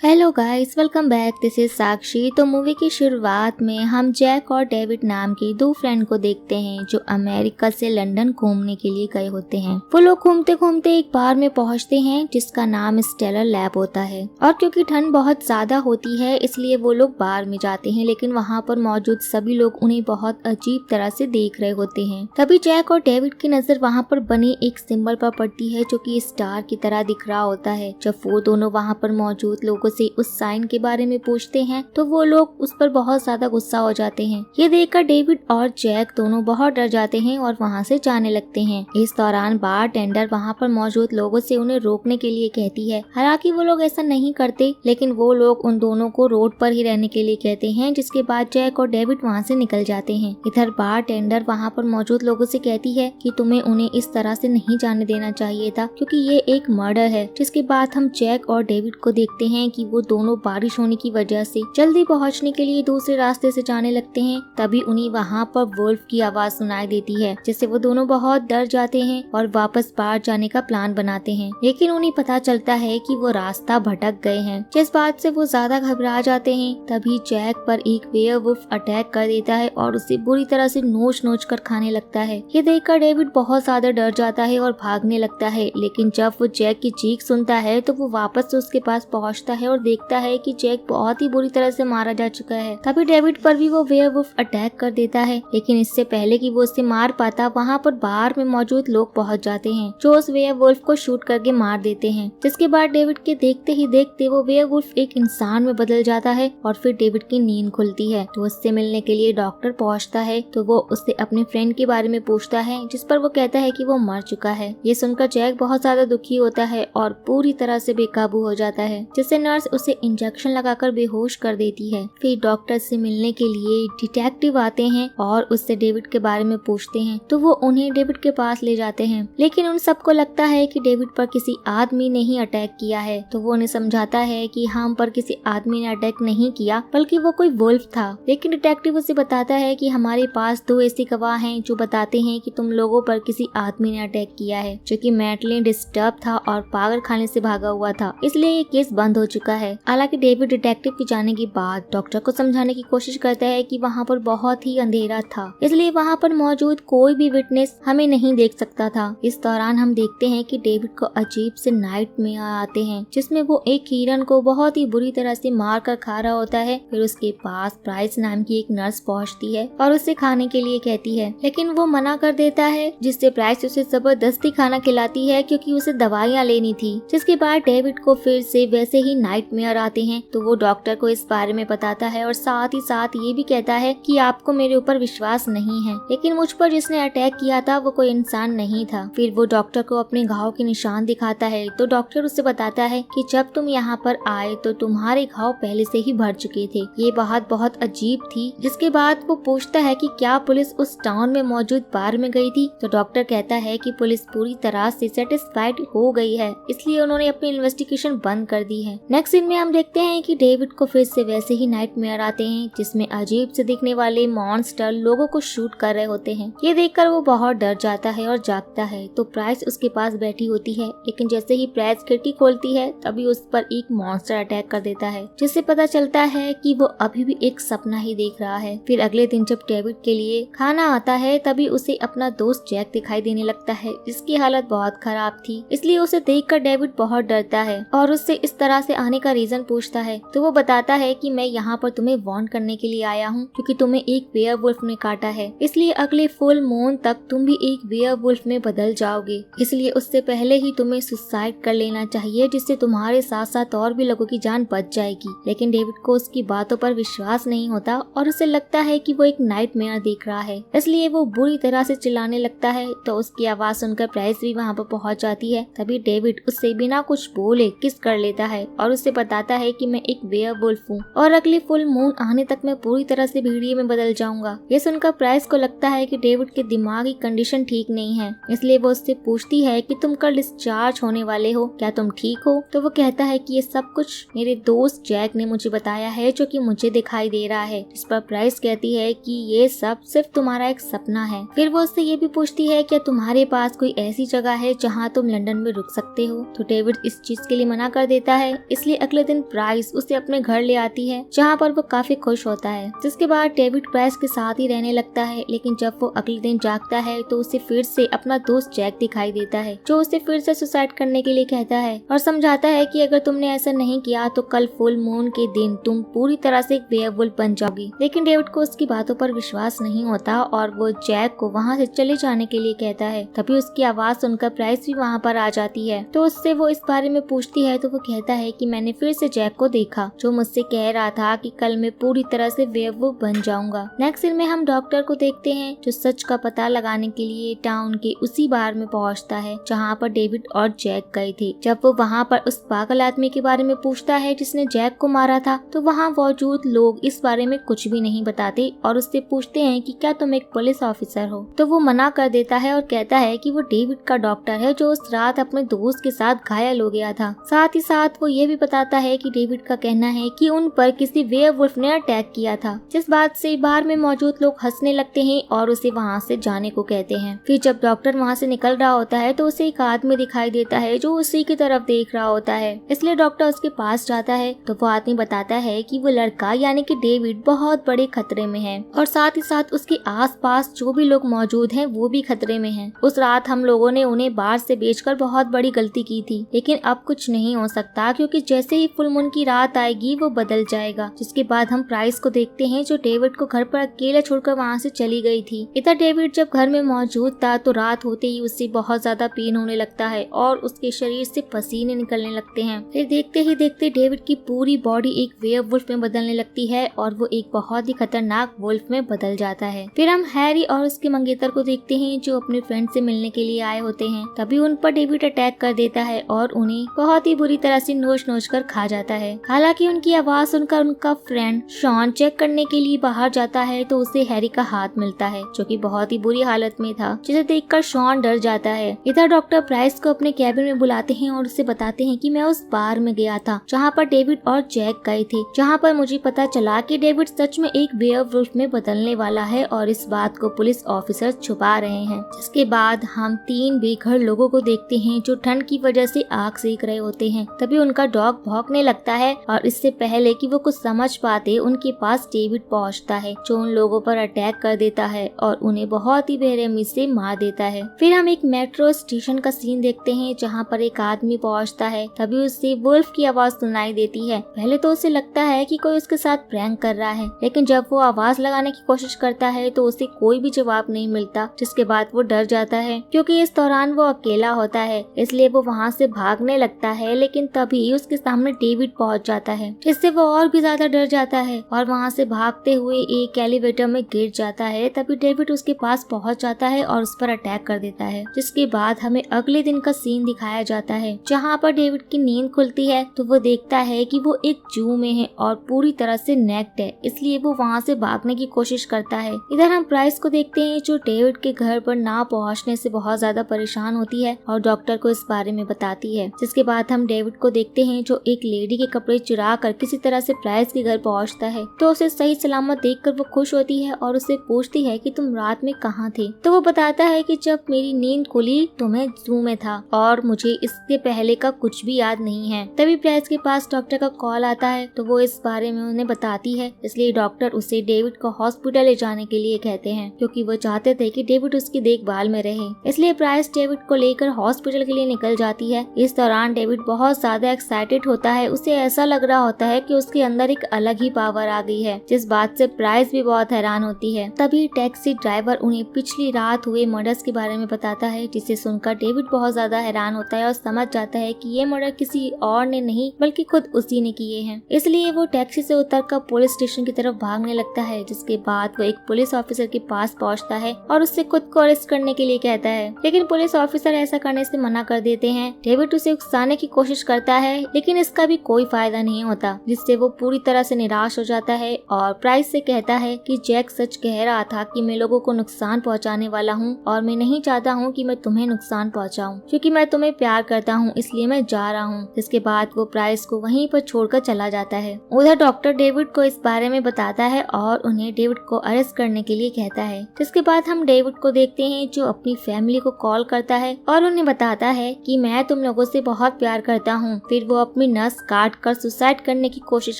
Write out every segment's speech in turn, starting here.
Hello guys, welcome back. This is Sakshi. तो movie की शुरुआत में हम जैक और डेविड नाम के दो फ्रेंड को देखते हैं जो अमेरिका से लंदन घूमने के लिए गए होते हैं। वो लोग घूमते घूमते एक बार में पहुंचते हैं जिसका नाम स्टेलर लैब होता है। और क्योंकि ठंड बहुत ज्यादा होती है इसलिए वो लोग बार में जाते हैं, लेकिन वहाँ पर मौजूद सभी लोग उन्हें बहुत अजीब तरह से देख रहे होते हैं। तभी जैक और डेविड की नजर वहाँ पर बने एक सिंबल पर पड़ती है जो कि स्टार की तरह दिख रहा होता है। जब वो दोनों वहाँ पर मौजूद लोगों से उस साइन के बारे में पूछते हैं तो वो लोग उस पर बहुत ज्यादा गुस्सा हो जाते हैं। ये देखकर डेविड और जैक दोनों बहुत डर जाते हैं और वहाँ से जाने लगते हैं। इस दौरान बार टेंडर वहाँ पर मौजूद लोगों से उन्हें रोकने के लिए कहती है। हालांकि वो लोग ऐसा नहीं करते, लेकिन वो लोग उन दोनों को रोड पर ही रहने के लिए कहते हैं, जिसके बाद जैक और डेविड वहाँ से निकल जाते हैं। इधर बार टेंडर वहाँ पर मौजूद लोगों से कहती है कि तुम्हें उन्हें इस तरह से नहीं जाने देना चाहिए था क्योंकि ये एक मर्डर है। जिसके बाद हम जैक और डेविड को देखते हैं कि वो दोनों बारिश होने की वजह से जल्दी पहुंचने के लिए दूसरे रास्ते से जाने लगते हैं। तभी उन्हें वहां पर वुल्फ की आवाज सुनाई देती है, जिससे वो दोनों बहुत डर जाते हैं और वापस बाहर जाने का प्लान बनाते हैं। लेकिन उन्हें पता चलता है कि वो रास्ता भटक गए हैं, जिस बात से वो ज्यादा घबरा जाते हैं। तभी जैक पर एक वेयरवुल्फ अटैक कर देता है और उसे बुरी तरह से नोच नोच कर खाने लगता है। ये देखकर डेविड बहुत ज्यादा डर जाता है और भागने लगता है, लेकिन जब वो जैक की चीख सुनता है तो वो वापस उसके पास पहुंचता है और देखता है कि जैक बहुत ही बुरी तरह से मारा जा चुका है। तभी डेविड पर भी वो वेयरवुल्फ अटैक कर देता है, लेकिन इससे पहले कि वो उसे मार पाता वहाँ पर बाहर में मौजूद लोग पहुँच जाते हैं जो उस वेयरवुल्फ को शूट करके मार देते हैं। जिसके बाद डेविड के देखते ही देखते वो वेयरवुल्फ एक इंसान में बदल जाता है और फिर डेविड की नींद खुलती है। तो उससे मिलने के लिए डॉक्टर पहुँचता है तो वो उससे अपने फ्रेंड के बारे में पूछता है, जिस पर वो कहता है कि वो मर चुका है। ये सुनकर जैक बहुत ज्यादा दुखी होता है और पूरी तरह से बेकाबू हो जाता है, जिससे नर्स उसे इंजेक्शन लगाकर बेहोश कर देती है। फिर डॉक्टर से मिलने के लिए डिटेक्टिव आते हैं और उससे डेविड के बारे में पूछते हैं, तो वो उन्हें डेविड के पास ले जाते हैं। लेकिन उन सबको लगता है कि डेविड पर किसी आदमी ने ही अटैक किया है, तो वो उन्हें समझाता है कि हम पर किसी आदमी ने अटैक नहीं किया बल्कि वो कोई वुल्फ था। लेकिन डिटेक्टिव उसे बताता है कि हमारे पास दो ऐसे गवाह हैं जो बताते हैं कि तुम लोगों पर किसी आदमी ने अटैक किया है, जो कि मैडलिन डिस्टर्ब था और पागल खाने से भागा हुआ था, इसलिए ये केस बंद हो चुका है। हालांकि डेविड डिटेक्टिव के जाने के बाद डॉक्टर को समझाने की कोशिश करता है कि वहाँ पर बहुत ही अंधेरा था, इसलिए वहाँ पर मौजूद कोई भी विटनेस हमें नहीं देख सकता था। इस दौरान हम देखते हैं कि डेविड को अजीब से नाइट में आते हैं, जिसमें वो एक हिरन को बहुत ही बुरी तरह से मार कर खा रहा होता है। फिर उसके पास प्राइस नाम की एक नर्स पहुँचती है और उसे खाने के लिए कहती है, लेकिन वो मना कर देता है, जिससे प्राइस उसे जबरदस्ती खाना खिलाती है क्योंकि उसे दवाइयाँ लेनी थी। जिसके बाद डेविड को फिर से वैसे ही नाइटमेयर आते हैं, तो वो डॉक्टर को इस बारे में बताता है और साथ ही साथ ये भी कहता है कि आपको मेरे ऊपर विश्वास नहीं है, लेकिन मुझ पर जिसने अटैक किया था वो कोई इंसान नहीं था। फिर वो डॉक्टर को अपने घाव के निशान दिखाता है, तो डॉक्टर उसे बताता है कि जब तुम यहाँ पर आए तो तुम्हारे घाव पहले से ही भर चुके थे। ये बात बहुत अजीब थी। जिसके बाद वो पूछता है कि क्या पुलिस उस टाउन में मौजूद बार में गई थी, तो डॉक्टर कहता है कि पुलिस पूरी तरह से सेटिस्फाइड हो गई है, इसलिए उन्होंने अपनी इन्वेस्टिगेशन बंद कर दी है। नेक्स्ट सीन में हम देखते हैं कि डेविड को फिर से वैसे ही नाइटमेयर आते हैं, जिसमें अजीब से दिखने वाले मॉन्स्टर लोगों को शूट कर रहे होते हैं। ये देखकर वो बहुत डर जाता है और जागता है। तो प्राइस उसके पास बैठी होती है, लेकिन जैसे ही प्राइस खिड़की खोलती है तभी उस पर एक मॉन्स्टर अटैक कर देता है, जिससे पता चलता है कि वो अभी भी एक सपना ही देख रहा है। फिर अगले दिन जब डेविड के लिए खाना आता है तभी उसे अपना दोस्त जैक दिखाई देने लगता है, जिसकी हालत बहुत खराब थी, इसलिए उसे देखकर डेविड बहुत डरता है और उससे इस तरह से आने का रीजन पूछता है। तो वो बताता है कि मैं यहाँ पर तुम्हें वार्न करने के लिए आया हूँ क्योंकि तुम्हें एक वेयरवुल्फ ने काटा है, इसलिए अगले फुल मून तक तुम भी एक वेयरवुल्फ में बदल जाओगे, इसलिए उससे पहले ही तुम्हें सुसाइड कर लेना चाहिए, जिससे तुम्हारे साथ साथ और भी लोगों की जान बच जाएगी। लेकिन डेविड को उसकी बातों पर विश्वास नहीं होता और उसे लगता है कि वो एक नाइटमेयर देख रहा है, इसलिए वो बुरी तरह से चिल्लाने लगता है। तो उसकी आवाज सुनकर प्राइस भी वहाँ पर पहुँच जाती है। तभी डेविड उससे बिना कुछ बोले किस कर लेता है और उससे बताता है कि मैं एक वेयरवुल्फ हूँ और अगले फुल मून आने तक मैं पूरी तरह से भेड़िए में बदल जाऊंगा। ये सुनकर प्राइस को लगता है कि डेविड के दिमागी कंडीशन ठीक नहीं है, इसलिए वो उससे पूछती है कि तुम कल डिस्चार्ज होने वाले हो, क्या तुम ठीक हो? तो वो कहता है कि ये सब कुछ मेरे दोस्त जैक ने मुझे बताया है, जो कि मुझे दिखाई दे रहा है। इस पर प्राइस कहती है कि ये सब सिर्फ तुम्हारा एक सपना है। फिर वो उससे ये भी पूछती है क्या तुम्हारे पास कोई ऐसी जगह है जहाँ तुम लंदन में रुक सकते हो? तो डेविड इस चीज के लिए मना कर देता है, इसलिए इसलिए अगले दिन प्राइस उसे अपने घर ले आती है, जहाँ पर वो काफी खुश होता है। जिसके बाद डेविड प्राइस के साथ ही रहने लगता है, लेकिन जब वो अगले दिन जागता है तो उसे फिर से अपना दोस्त जैक दिखाई देता है, जो उसे फिर से सुसाइड करने के लिए कहता है और समझाता है कि अगर तुमने ऐसा नहीं किया तो कल फुल मून के दिन तुम पूरी तरह से एक वेयरवुल्फ बन जाओगी। लेकिन डेविड को उसकी बातों पर विश्वास नहीं होता और वो जैक को वहाँ से चले जाने के लिए कहता है। तभी उसकी आवाज सुनकर प्राइस भी वहाँ पर आ जाती है, तो उससे वो इस बारे में पूछती है तो वो कहता है कि मैंने फिर से जैक को देखा, जो मुझसे कह रहा था कि कल मैं पूरी तरह से वेयरवुल्फ बन जाऊंगा। नेक्स्ट सीन में हम डॉक्टर को देखते हैं, जो सच का पता लगाने के लिए टाउन के उसी बार में पहुंचता है जहां पर डेविड और जैक गए थे। जब वो वहां पर उस पागल आदमी के बारे में पूछता है जिसने जैक को मारा था, तो वहां मौजूद लोग इस बारे में कुछ भी नहीं बताते और उससे पूछते हैं कि क्या तुम एक पुलिस ऑफिसर हो। तो वो मना कर देता है और कहता है कि वो डेविड का डॉक्टर है, जो उस रात अपने दोस्त के साथ घायल हो गया था। साथ ही साथ वो ये भी बताता है कि डेविड का कहना है कि उन पर किसी वेयरवुल्फ ने अटैक किया था, जिस बात से बाहर में मौजूद लोग हंसने लगते हैं और उसे वहाँ से जाने को कहते हैं। फिर जब डॉक्टर वहाँ से निकल रहा होता है तो उसे एक आदमी दिखाई देता है जो उसी की तरफ देख रहा होता है, इसलिए डॉक्टर उसके पास जाता है। तो वो आदमी बताता है कि वो लड़का यानी कि डेविड बहुत बड़े खतरे में है और साथ ही साथ उसके आसपास जो भी लोग मौजूद हैं वो भी खतरे में हैं। उस रात हम लोगों ने उन्हें बाहर से बेचकर बहुत बड़ी गलती की थी, लेकिन अब कुछ नहीं हो सकता क्योंकि जैसे ही फुल मून की रात आएगी वो बदल जाएगा। जिसके बाद हम प्राइस को देखते हैं, जो डेविड को घर पर अकेला छोड़कर वहाँ से चली गई थी। इधर डेविड जब घर में मौजूद था तो रात होते ही उससे बहुत ज्यादा पेन होने लगता है और उसके शरीर से पसीने निकलने लगते हैं। फिर देखते ही देखते डेविड की पूरी बॉडी एक वेयरवुल्फ में बदलने लगती है और वो एक बहुत ही खतरनाक वुल्फ में बदल जाता है। फिर हम हैरी और उसके मंगेतर को देखते हैं, जो अपने फ्रेंड से मिलने के लिए आए होते हैं। तभी उन पर डेविड अटैक कर देता है और उन्हें बहुत ही बुरी तरह से नोच कर खा जाता है। हालांकि उनकी आवाज सुनकर उनका फ्रेंड शॉन चेक करने के लिए बाहर जाता है तो उसे हैरी का हाथ मिलता है, जो कि बहुत ही बुरी हालत में था, जिसे देखकर शॉन डर जाता है। इधर डॉक्टर प्राइस को अपने कैबिन में बुलाते हैं और उसे बताते हैं कि मैं उस बार में गया था जहाँ पर डेविड और जैक गए थे, जहाँ पर मुझे पता चला कि डेविड सच में एक वेयरवुल्फ में बदलने वाला है और इस बात को पुलिस ऑफिसर छुपा रहे हैं। जिसके बाद हम 3 बेघर लोगों को देखते हैं जो ठंड की वजह से आग सेक रहे होते हैं। तभी उनका डॉग भौंकने लगता है और इससे पहले कि वो कुछ समझ पाते उनके पास डेविड पहुंचता है, जो उन लोगों पर अटैक कर देता है और उन्हें बहुत ही बेरहमी से मार देता है। फिर हम एक मेट्रो स्टेशन का सीन देखते हैं जहां पर एक आदमी पहुंचता है। तभी उससे वुल्फ की आवाज सुनाई देती है। पहले तो उसे लगता है कि कोई उसके साथ प्रैंक कर रहा है, लेकिन जब वो आवाज लगाने की कोशिश करता है तो उसे कोई भी जवाब नहीं मिलता, जिसके बाद वो डर जाता है क्योंकि इस दौरान वो अकेला होता है, इसलिए वो वहाँ से भागने लगता है। लेकिन तभी उसके सामने डेविड पहुंच जाता है, जिससे वो और भी ज्यादा डर जाता है और वहाँ से भागते हुए एक एलिवेटर में गिर जाता है। तभी डेविड उसके पास पहुंच जाता है और उस पर अटैक कर देता है। जिसके बाद हमें अगले दिन का सीन दिखाया जाता है, जहाँ पर डेविड की नींद खुलती है तो वो देखता है कि वो एक जू में है और पूरी तरह से नेक्ड है, इसलिए वो वहाँ से भागने की कोशिश करता है। इधर हम प्राइस को देखते हैं, जो डेविड के घर पर ना पहुँचने से बहुत ज्यादा परेशान होती है और डॉक्टर को इस बारे में बताती है। जिसके बाद हम डेविड को देखते हैं, जो एक लेडी के कपड़े चुरा कर किसी तरह से प्राइस के घर पहुँचता है। तो उसे सही सलामत देखकर वो खुश होती है और उससे पूछती है कि तुम रात में कहाँ थे। तो वो बताता है कि जब मेरी नींद खुली तो मैं जू में था और मुझे इसके पहले का कुछ भी याद नहीं है। तभी प्राइस के पास डॉक्टर का कॉल आता है तो वो इस बारे में उन्हें बताती है, इसलिए डॉक्टर उसे डेविड को हॉस्पिटल ले जाने के लिए कहते हैं, क्योंकि वो चाहते थे कि डेविड उसकी देखभाल में रहे। इसलिए प्राइस डेविड को लेकर हॉस्पिटल के लिए निकल जाती है। इस दौरान डेविड बहुत ज्यादा एक्साइटेड होता है, उसे ऐसा लग रहा होता है कि उसके अंदर एक अलग ही पावर आ गई है, जिस बात से प्राइस भी बहुत हैरान होती है। तभी टैक्सी ड्राइवर उन्हें पिछली रात हुए मर्डर्स के बारे में बताता है, जिसे सुनकर डेविड बहुत ज्यादा हैरान होता है और समझ जाता है कि ये मर्डर किसी और ने नहीं बल्कि खुद उसी ने किए हैं। इसलिए वो टैक्सी से उतरकर पुलिस स्टेशन की तरफ भागने लगता है। जिसके बाद वो एक पुलिस ऑफिसर के पास पहुंचता है और उससे खुद को अरेस्ट करने के लिए कहता है, लेकिन पुलिस ऑफिसर ऐसा करने से मना कर देते हैं। डेविड उसे उकसाने की कोशिश करता है, लेकिन इसका भी कोई फायदा नहीं होता, जिससे वो पूरी तरह से निराश हो जाता है और प्राइस से कहता है कि जैक सच कह रहा था कि मैं लोगों को नुकसान पहुंचाने वाला हूं और मैं नहीं चाहता हूं कि मैं तुम्हें नुकसान पहुंचाऊं, क्योंकि मैं तुम्हें प्यार करता हूं, इसलिए मैं जा रहा हूं। जिसके बाद वो प्राइस को वहीं पर छोड़कर चला जाता है। उधर डॉक्टर डेविड को इस बारे में बताता है और उन्हें डेविड को अरेस्ट करने के लिए कहता है। जिसके बाद हम डेविड को देखते हैं, जो अपनी फैमिली को कॉल करता है और उन्हें बताता है कि मैं तुम लोगों से बहुत प्यार करता हूँ। फिर वो अपनी अपनी नस काट कर सुसाइड करने की कोशिश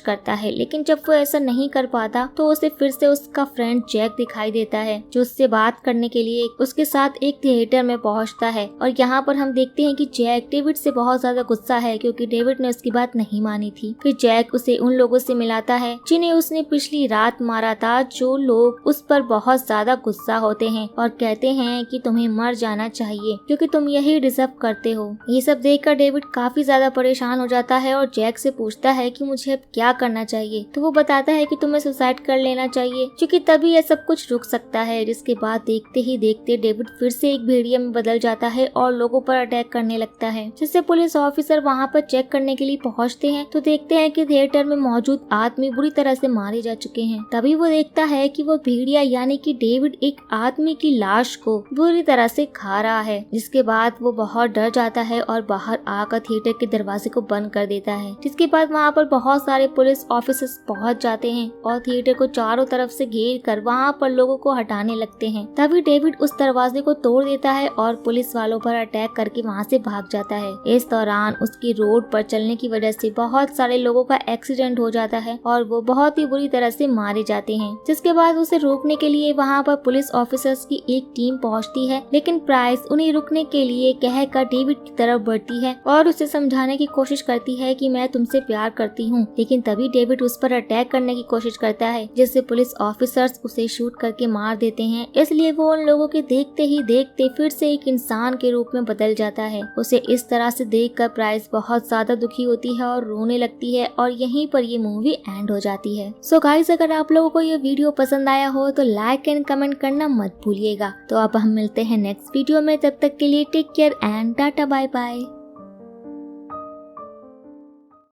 करता है, लेकिन जब वो ऐसा नहीं कर पाता तो उसे फिर से उसका फ्रेंड जैक दिखाई देता है, जो उससे बात करने के लिए उसके साथ एक थिएटर में पहुंचता है। और यहाँ पर हम देखते हैं कि जैक डेविड से बहुत ज्यादा गुस्सा है, क्योंकि डेविड ने उसकी बात नहीं मानी थी। फिर जैक उसे उन लोगों से मिलाता है जिन्हें उसने पिछली रात मारा था, जो लोग उस पर बहुत ज्यादा गुस्सा होते हैं और कहते हैं कि तुम्हें मर जाना चाहिए क्योंकि तुम यही डिजर्व करते हो। ये सब देखकर डेविड काफी ज्यादा परेशान हो जाता है और जैक से पूछता है कि मुझे अब क्या करना चाहिए। तो वो बताता है कि तुम्हें सुसाइड कर लेना चाहिए, क्योंकि तभी यह सब कुछ रुक सकता है। जिसके बाद देखते ही देखते डेविड फिर से एक भेड़िया में बदल जाता है और लोगों पर अटैक करने लगता है, जिससे पुलिस ऑफिसर वहाँ पर चेक करने के लिए पहुँचते हैं तो देखते हैं कि थिएटर में मौजूद आदमी बुरी तरह से मारे जा चुके हैं। तभी वो देखता है कि वो भेड़िया यानी कि डेविड एक आदमी की लाश को बुरी तरह से खा रहा है। जिसके बाद वो बहुत डर जाता है और बाहर आकर थिएटर के दरवाजे को बंद कर देता है। जिसके बाद वहाँ पर बहुत सारे पुलिस ऑफिसर्स पहुँच जाते हैं और थिएटर को चारों तरफ से घेर कर वहाँ पर लोगों को हटाने लगते हैं। तभी डेविड उस दरवाजे को तोड़ देता है और पुलिस वालों पर अटैक करके वहाँ से भाग जाता है। इस दौरान उसकी रोड पर चलने की वजह से बहुत सारे लोगों का एक्सीडेंट हो जाता है और वो बहुत ही बुरी तरह से मारे जाते हैं। जिसके बाद उसे रोकने के लिए वहाँ पर पुलिस ऑफिसर्स की एक टीम पहुँचती है, लेकिन प्राइस उन्हें रुकने के लिए कहकर डेविड की तरफ बढ़ती है और उसे समझाने की कोशिश करती है कि मैं तुमसे प्यार करती हूँ। लेकिन तभी डेविड उस पर अटैक करने की कोशिश करता है, जिससे पुलिस ऑफिसर्स उसे शूट करके मार देते हैं। इसलिए वो उन लोगों के देखते ही देखते फिर से एक इंसान के रूप में बदल जाता है। उसे इस तरह से देखकर प्राइस बहुत ज्यादा दुखी होती है और रोने लगती है और यहीं पर ये मूवी एंड हो जाती है। सो गाइस, अगर आप लोगों को ये वीडियो पसंद आया हो तो लाइक एंड कमेंट करना मत भूलिएगा। तो अब हम मिलते हैं नेक्स्ट वीडियो में, तब तक के लिए take care and tata bye bye.